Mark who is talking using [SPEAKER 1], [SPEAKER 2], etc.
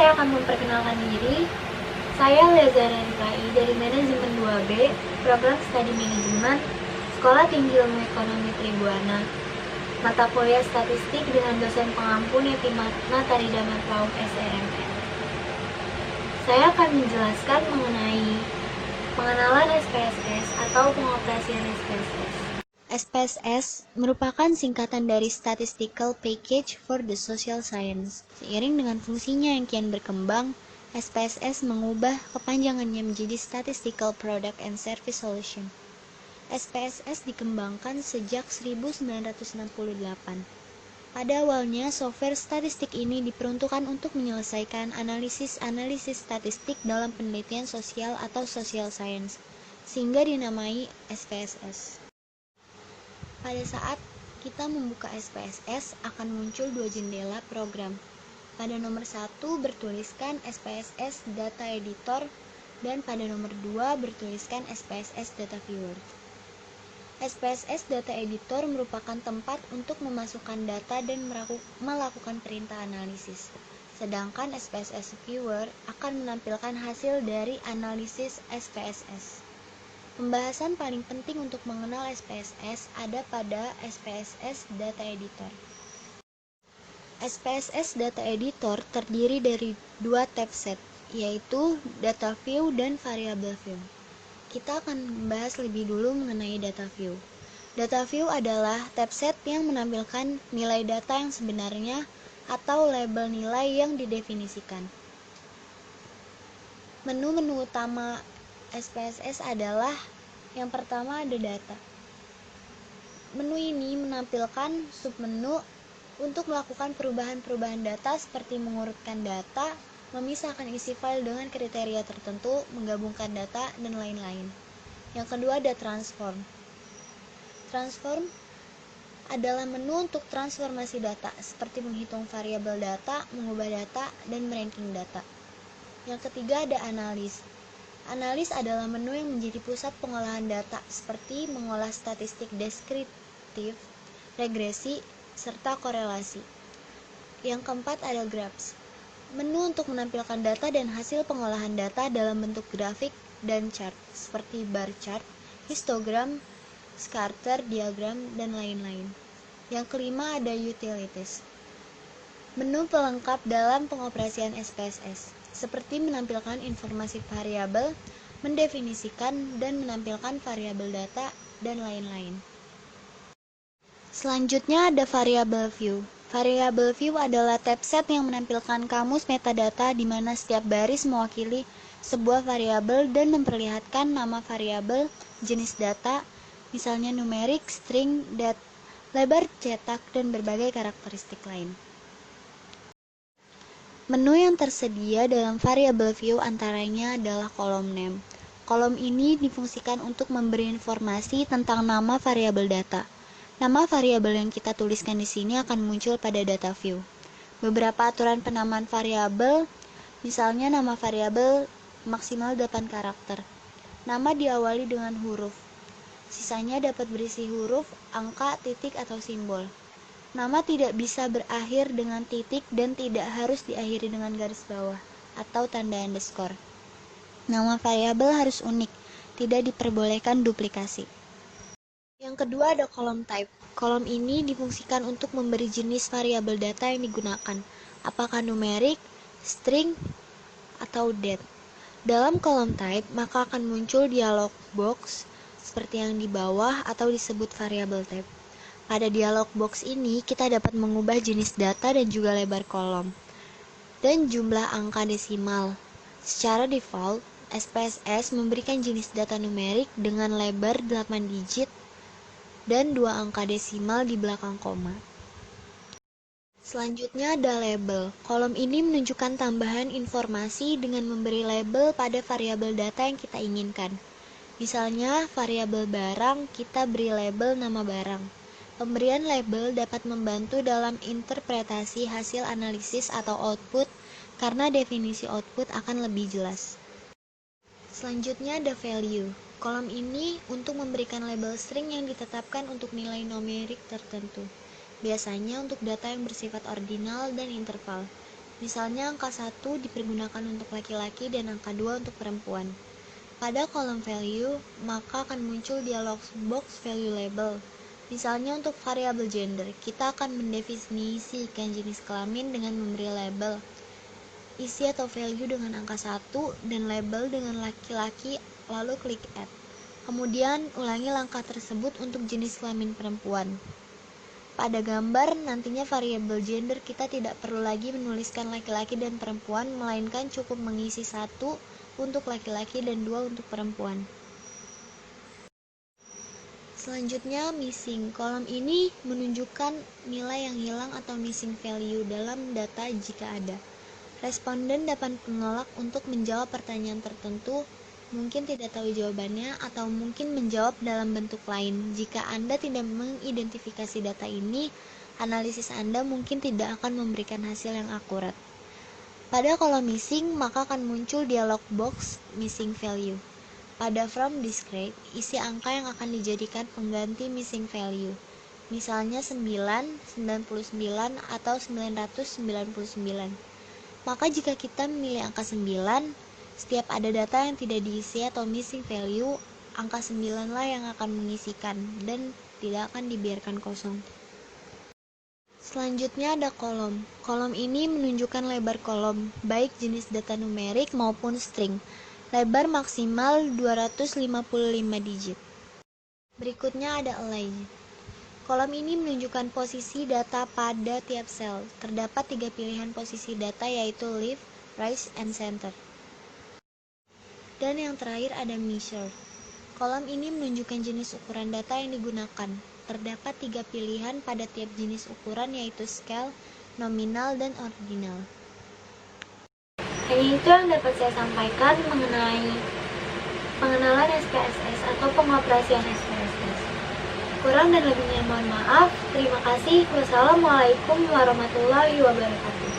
[SPEAKER 1] saya akan memperkenalkan diri. Saya Leza Renkai dari Manajemen 2B, Program Studi Manajemen, Sekolah Tinggi Ilmu Ekonomi Tribuana, mata kuliah Statistik dengan dosen pengampu Neti Natarida Marpaung SRMN. Saya akan menjelaskan mengenai pengenalan SPSS atau pengoperasian SPSS. SPSS merupakan singkatan dari Statistical Package for the Social Science. Seiring dengan fungsinya yang kian berkembang, SPSS mengubah kepanjangannya menjadi Statistical Product and Service Solution. SPSS dikembangkan sejak 1968. Pada awalnya, software statistik ini diperuntukkan untuk menyelesaikan analisis-analisis statistik dalam penelitian sosial atau social science, sehingga dinamai SPSS. Pada saat kita membuka SPSS, akan muncul dua jendela program. Pada nomor 1 bertuliskan SPSS Data Editor, dan pada nomor 2 bertuliskan SPSS Data Viewer. SPSS Data Editor merupakan tempat untuk memasukkan data dan melakukan perintah analisis. Sedangkan SPSS Viewer akan menampilkan hasil dari analisis SPSS. Pembahasan paling penting untuk mengenal SPSS ada pada SPSS Data Editor. SPSS Data Editor terdiri dari dua tab set, yaitu Data View dan Variable View. Kita akan membahas lebih dulu mengenai Data View. Data View adalah tab set yang menampilkan nilai data yang sebenarnya atau label nilai yang didefinisikan. Menu-menu utama SPSS adalah yang pertama ada data. Menu ini menampilkan submenu untuk melakukan perubahan-perubahan data seperti mengurutkan data, memisahkan isi file dengan kriteria tertentu, menggabungkan data, dan lain-lain. Yang kedua ada transform. Transform adalah menu untuk transformasi data seperti menghitung variabel data, mengubah data, dan meranking data. Yang ketiga ada analis. Analis adalah menu yang menjadi pusat pengolahan data seperti mengolah statistik deskriptif, regresi, serta korelasi. Yang keempat ada graphs. Menu untuk menampilkan data dan hasil pengolahan data dalam bentuk grafik dan chart seperti bar chart, histogram, scatter diagram, dan lain-lain. Yang kelima ada utilities. Menu pelengkap dalam pengoperasian SPSS, seperti menampilkan informasi variabel, mendefinisikan dan menampilkan variabel data, dan lain-lain. Selanjutnya ada variable view. Variable view adalah tab set yang menampilkan kamus metadata di mana setiap baris mewakili sebuah variabel dan memperlihatkan nama variabel, jenis data, misalnya numerik, string, lebar cetak, dan berbagai karakteristik lain. Menu yang tersedia dalam variable view antaranya adalah kolom name. Kolom ini difungsikan untuk memberi informasi tentang nama variabel data. Nama variabel yang kita tuliskan di sini akan muncul pada data view. Beberapa aturan penamaan variabel, misalnya nama variabel maksimal 8 karakter. Nama diawali dengan huruf. Sisanya dapat berisi huruf, angka, titik, atau simbol. Nama tidak bisa berakhir dengan titik dan tidak harus diakhiri dengan garis bawah atau tanda underscore. Nama variabel harus unik, tidak diperbolehkan duplikasi. Yang kedua ada kolom type. Kolom ini difungsikan untuk memberi jenis variabel data yang digunakan, apakah numerik, string, atau date. Dalam kolom type, maka akan muncul dialog box seperti yang di bawah atau disebut variabel type. Pada dialog box ini, kita dapat mengubah jenis data dan juga lebar kolom, dan jumlah angka desimal. Secara default, SPSS memberikan jenis data numerik dengan lebar 8 digit dan 2 angka desimal di belakang koma. Selanjutnya ada label. Kolom ini menunjukkan tambahan informasi dengan memberi label pada variabel data yang kita inginkan. Misalnya, variabel barang, kita beri label nama barang. Pemberian label dapat membantu dalam interpretasi hasil analisis atau output karena definisi output akan lebih jelas. Selanjutnya ada value. Kolom ini untuk memberikan label string yang ditetapkan untuk nilai numerik tertentu. Biasanya untuk data yang bersifat ordinal dan interval. Misalnya angka 1 dipergunakan untuk laki-laki dan angka 2 untuk perempuan. Pada kolom value, maka akan muncul dialog box value label. Misalnya untuk variabel gender, kita akan mendefinisikan jenis kelamin dengan memberi label isi atau value dengan angka 1 dan label dengan laki-laki, lalu klik add. Kemudian ulangi langkah tersebut untuk jenis kelamin perempuan. Pada gambar, nantinya variabel gender kita tidak perlu lagi menuliskan laki-laki dan perempuan, melainkan cukup mengisi 1 untuk laki-laki dan 2 untuk perempuan. Selanjutnya, missing. Kolom ini menunjukkan nilai yang hilang atau missing value dalam data jika ada. Responden dapat menolak untuk menjawab pertanyaan tertentu, mungkin tidak tahu jawabannya, atau mungkin menjawab dalam bentuk lain. Jika Anda tidak mengidentifikasi data ini, analisis Anda mungkin tidak akan memberikan hasil yang akurat. Pada kolom missing, maka akan muncul dialog box missing value. Pada from discrete, isi angka yang akan dijadikan pengganti missing value. Misalnya 9, 99, atau 999. Maka jika kita memilih angka 9, setiap ada data yang tidak diisi atau missing value, angka 9 lah yang akan mengisikan dan tidak akan dibiarkan kosong. Selanjutnya ada kolom. Kolom ini menunjukkan lebar kolom, baik jenis data numerik maupun string. Lebar maksimal 255 digit. Berikutnya ada align. Kolom ini menunjukkan posisi data pada tiap sel. Terdapat 3 pilihan posisi data yaitu left, right, and center. Dan yang terakhir ada measure. Kolom ini menunjukkan jenis ukuran data yang digunakan. Terdapat 3 pilihan pada tiap jenis ukuran yaitu scale, nominal, dan ordinal. Hanya itu yang dapat saya sampaikan mengenai pengenalan SPSS atau pengoperasian SPSS. Kurang dan lebihnya mohon maaf. Terima kasih. Wassalamualaikum warahmatullahi wabarakatuh.